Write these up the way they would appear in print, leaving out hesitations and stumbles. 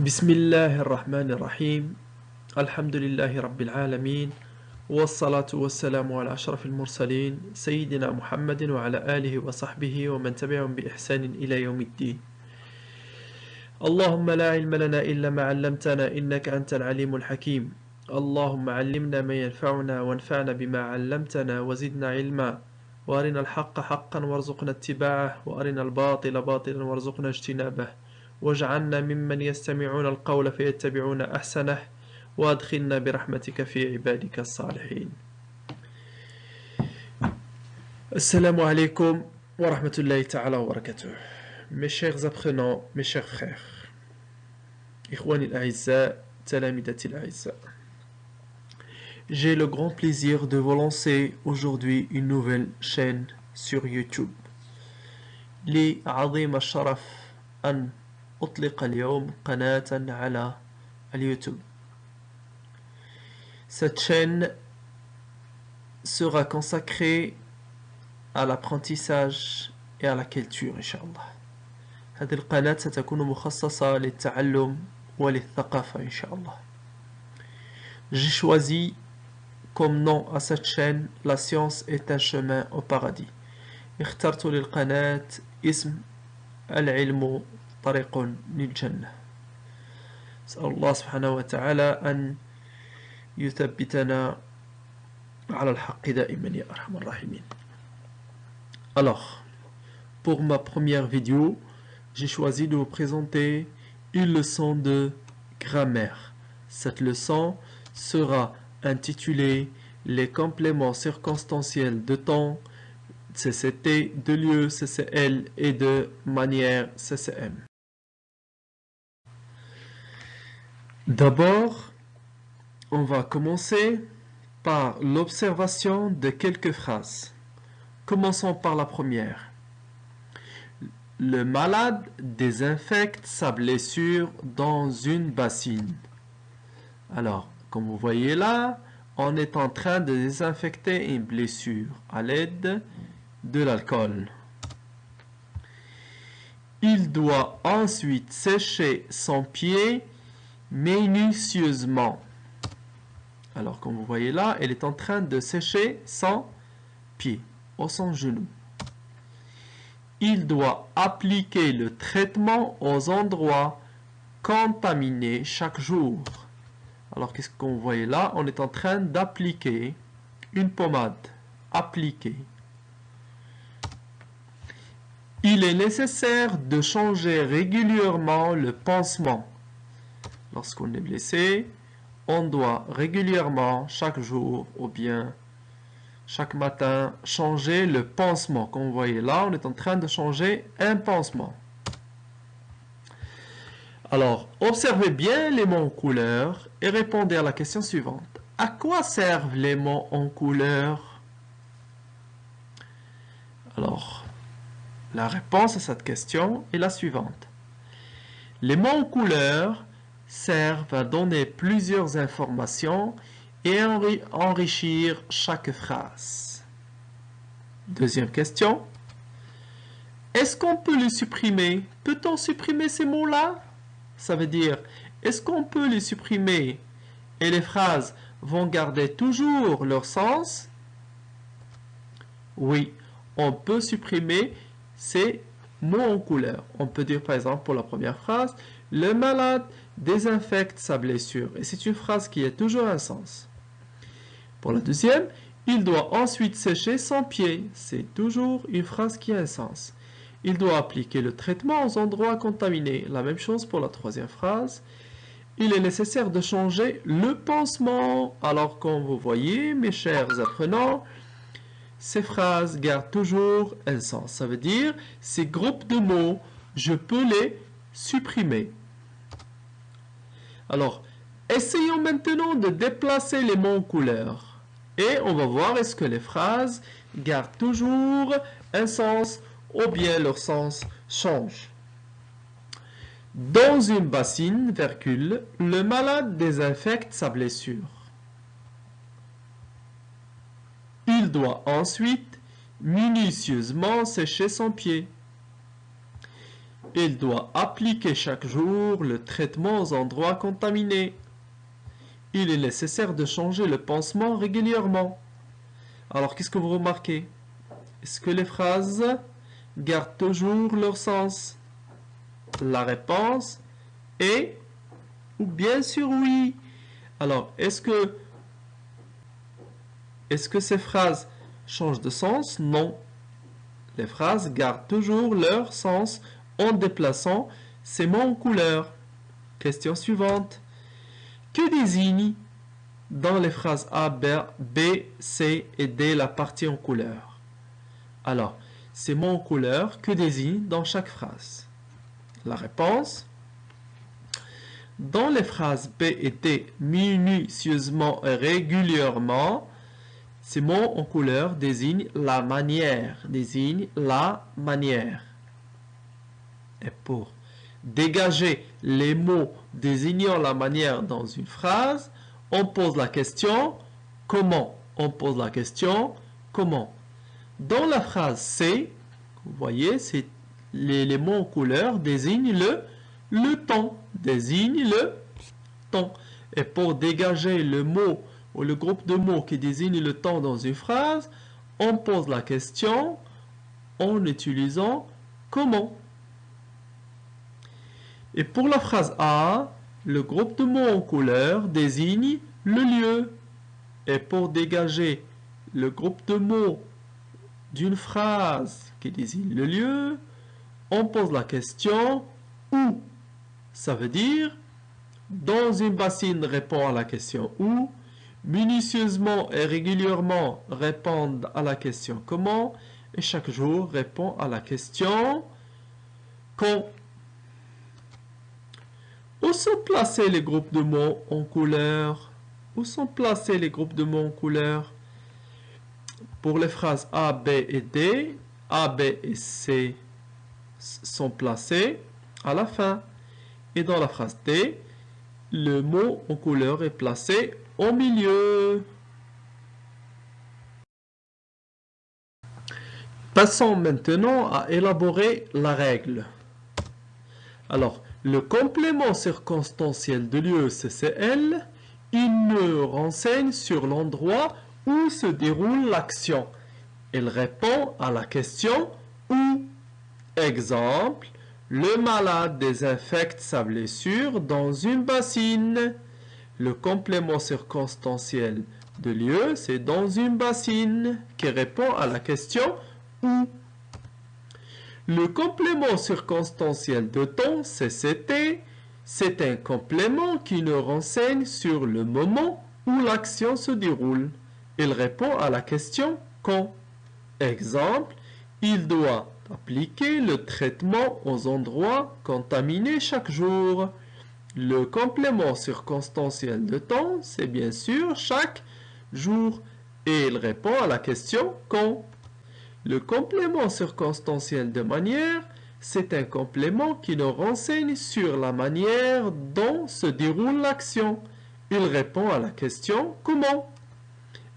بسم الله الرحمن الرحيم الحمد لله رب العالمين والصلاة والسلام على أشرف المرسلين سيدنا محمد وعلى آله وصحبه ومن تبعهم بإحسان إلى يوم الدين اللهم لا علم لنا إلا ما علمتنا إنك أنت العليم الحكيم اللهم علمنا ما ينفعنا وانفعنا بما علمتنا وزدنا علما وأرنا الحق حقا وارزقنا اتباعه وأرنا الباطل باطلا وارزقنا اجتنابه واجعلنا ممن يستمعون القول فيتبعون أحسنه وأدخلنا برحمتك في عبادك الصالحين. Assalamu alaikum wa rahmatullahi ta'ala wa barakatuh. Mes chers apprenants, mes chers frères, Ikhwani al-A'izza, Talamidati al-A'izza. J'ai le grand plaisir de vous lancer aujourd'hui une nouvelle chaîne sur YouTube. لي عظيم الشرف أن أطلق اليوم قناة على اليوتيوب. Cette chaîne sera consacrée à l'apprentissage et à la culture إن شاء الله. هذه القناة ستكون مخصصة للتعلم وللثقافة إن شاء الله. J'ai choisi comme nom à cette chaîne La science est un chemin au paradis. اخترت للقناة اسم العلم طريق للجنة. أسأل الله سبحانه وتعالى أن يثبتنا على الحق دائما يا أرحم الراحمين. Alors, pour ma première vidéo, j'ai choisi de vous présenter une leçon de grammaire. Cette leçon sera intitulée Les compléments circonstanciels de temps, CCT, de lieu, CCL et de manière, CCM. D'abord, on va commencer par l'observation de quelques phrases. Commençons par la première. Le malade désinfecte sa blessure dans une bassine. Alors, comme vous voyez là, on est en train de désinfecter une blessure à l'aide de l'alcool. Il doit ensuite sécher son pied minutieusement. Alors, comme vous voyez là, elle est en train de sécher son pied ou son genou. Il doit appliquer le traitement aux endroits contaminés chaque jour. Alors, qu'est-ce qu'on voit là? On est en train d'appliquer une pommade. Appliquer. Il est nécessaire de changer régulièrement le pansement. Lorsqu'on est blessé, on doit régulièrement, chaque jour ou bien chaque matin, changer le pansement. Comme vous voyez là, on est en train de changer un pansement. Alors, observez bien les mots en couleur et répondez à la question suivante. À quoi servent les mots en couleur? Alors, la réponse à cette question est la suivante. Les mots en couleur servent à donner plusieurs informations et enrichir chaque phrase. Deuxième question. Est-ce qu'on peut les supprimer? Peut-on supprimer ces mots-là? Ça veut dire, est-ce qu'on peut les supprimer et les phrases vont garder toujours leur sens? Oui, on peut supprimer ces mots en couleur. On peut dire par exemple pour la première phrase, le malade désinfecte sa blessure. Et c'est une phrase qui a toujours un sens. Pour la deuxième, il doit ensuite sécher son pied. C'est toujours une phrase qui a un sens. Il doit appliquer le traitement aux endroits contaminés. La même chose pour la troisième phrase. Il est nécessaire de changer le pansement. Alors, comme vous voyez, mes chers apprenants, ces phrases gardent toujours un sens. Ça veut dire, ces groupes de mots, je peux les supprimer. Alors, essayons maintenant de déplacer les mots en couleur. Et on va voir est-ce que les phrases gardent toujours un sens ou bien leur sens change. Dans une bassine, virgule, le malade désinfecte sa blessure. Il doit ensuite minutieusement sécher son pied. Il doit appliquer chaque jour le traitement aux endroits contaminés. Il est nécessaire de changer le pansement régulièrement. Alors, qu'est-ce que vous remarquez? Est-ce que les phrases gardent toujours leur sens? La réponse est ou bien sûr oui. Alors, est-ce que ces phrases changent de sens? Non. Les phrases gardent toujours leur sens en déplaçant ces mots en couleur. Question suivante. Que désigne dans les phrases A, B, C et D la partie en couleur? Alors, ces mots en couleur, que désignent dans chaque phrase? La réponse: dans les phrases B et D minutieusement et régulièrement, ces mots en couleur désignent la manière. Et pour dégager les mots désignant la manière dans une phrase, on pose la question comment. Dans la phrase C, vous voyez, les mots en couleur désignent le temps. Et pour dégager le mot ou le groupe de mots qui désigne le temps dans une phrase, on pose la question en utilisant comment. Et pour la phrase A, le groupe de mots en couleur désigne le lieu. Et pour dégager le groupe de mots d'une phrase qui désigne le lieu, on pose la question où. Ça veut dire dans une bassine répond à la question où, minutieusement et régulièrement répondent à la question comment, et chaque jour répond à la question quand. Où sont placés les groupes de mots en couleur? Pour les phrases A, B et D, A, B et C sont placés à la fin. Et dans la phrase D, le mot en couleur est placé au milieu. Passons maintenant à élaborer la règle. Alors, le complément circonstanciel de lieu CCL, il me renseigne sur l'endroit où se déroule l'action. Il répond à la question où. Exemple, le malade désinfecte sa blessure dans une bassine. Le complément circonstanciel de lieu, c'est dans une bassine qui répond à la question où. Le complément circonstanciel de temps, CCT, c'est un complément qui nous renseigne sur le moment où l'action se déroule. Il répond à la question quand. Exemple, il doit appliquer le traitement aux endroits contaminés chaque jour. Le complément circonstanciel de temps, c'est bien sûr chaque jour. Et il répond à la question quand. Le complément circonstanciel de manière, c'est un complément qui nous renseigne sur la manière dont se déroule l'action. Il répond à la question comment.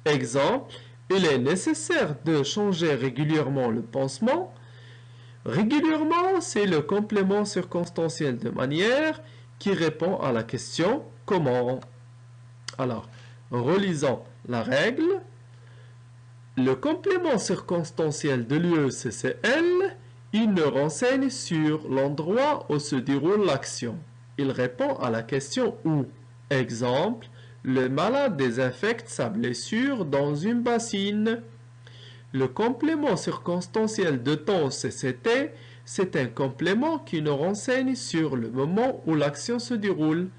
Exemple, il est nécessaire de changer régulièrement le pansement. Régulièrement, c'est le complément circonstanciel de manière qui répond à la question comment. Alors, relisons la règle. Le complément circonstanciel de lieu CCL, il nous renseigne sur l'endroit où se déroule l'action. Il répond à la question où. Exemple, le malade désinfecte sa blessure dans une bassine. Le complément circonstanciel de temps CCT, c'est un complément qui nous renseigne sur le moment où l'action se déroule.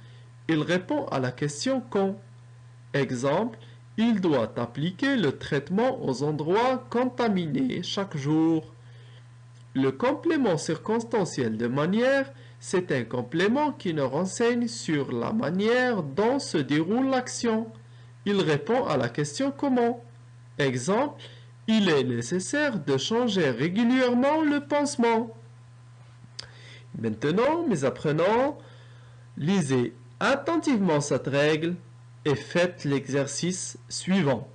Il répond à la question quand. Exemple, il doit appliquer le traitement aux endroits contaminés chaque jour. Le complément circonstanciel de manière, c'est un complément qui nous renseigne sur la manière dont se déroule l'action. Il répond à la question comment. Exemple, il est nécessaire de changer régulièrement le pansement. Maintenant, mes apprenants, lisez attentivement cette règle et faites l'exercice suivant.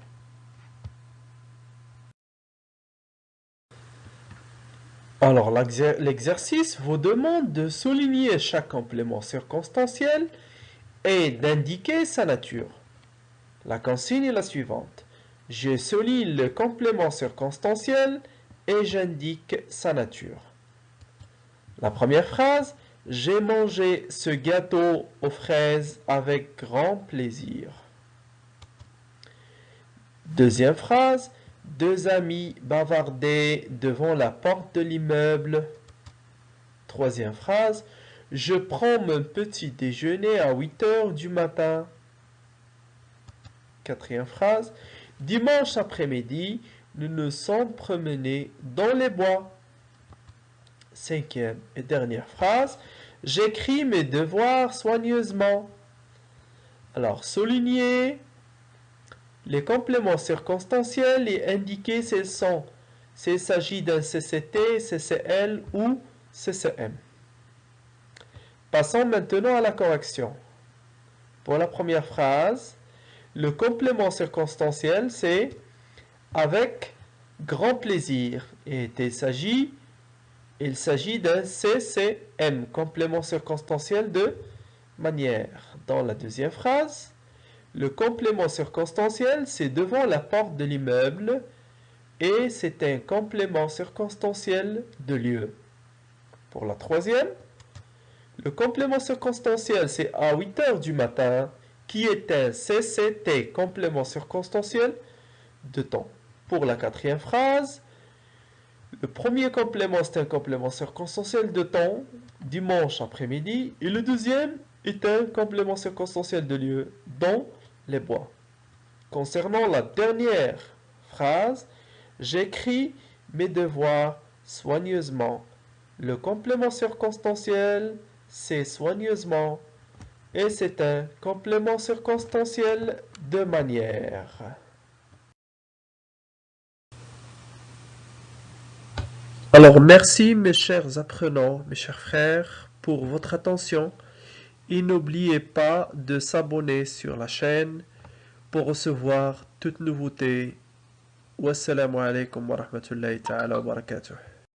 Alors, l'exercice vous demande de souligner chaque complément circonstanciel et d'indiquer sa nature. La consigne est la suivante. Je souligne le complément circonstanciel et j'indique sa nature. La première phrase, j'ai mangé ce gâteau aux fraises avec grand plaisir. Deuxième phrase, deux amis bavardaient devant la porte de l'immeuble. Troisième phrase, je prends mon petit déjeuner à 8 heures du matin. Quatrième phrase, dimanche après-midi, nous nous sommes promenés dans les bois. Cinquième et dernière phrase, j'écris mes devoirs soigneusement. Alors, souligner les compléments circonstanciels et indiquer s'ils sont, s'il s'agit d'un CCT, CCL ou CCM. Passons maintenant à la correction. Pour la première phrase, le complément circonstanciel, c'est avec grand plaisir. Et il s'agit d'un CCM, complément circonstanciel de manière. Dans la deuxième phrase, le complément circonstanciel, c'est devant la porte de l'immeuble et c'est un complément circonstanciel de lieu. Pour la troisième, le complément circonstanciel, c'est à 8 heures du matin, qui est un CCT, complément circonstanciel de temps. Pour la quatrième phrase, le premier complément, c'est un complément circonstanciel de temps, dimanche après-midi, et le deuxième est un complément circonstanciel de lieu, dans les bois. Concernant la dernière phrase, j'écris mes devoirs soigneusement. Le complément circonstanciel, c'est soigneusement, et c'est un complément circonstanciel de manière. Alors merci mes chers apprenants, mes chers frères, pour votre attention et n'oubliez pas de s'abonner sur la chaîne pour recevoir toute nouveauté. Wassalamu alaikum wa rahmatullahi ta'ala wa barakatuh.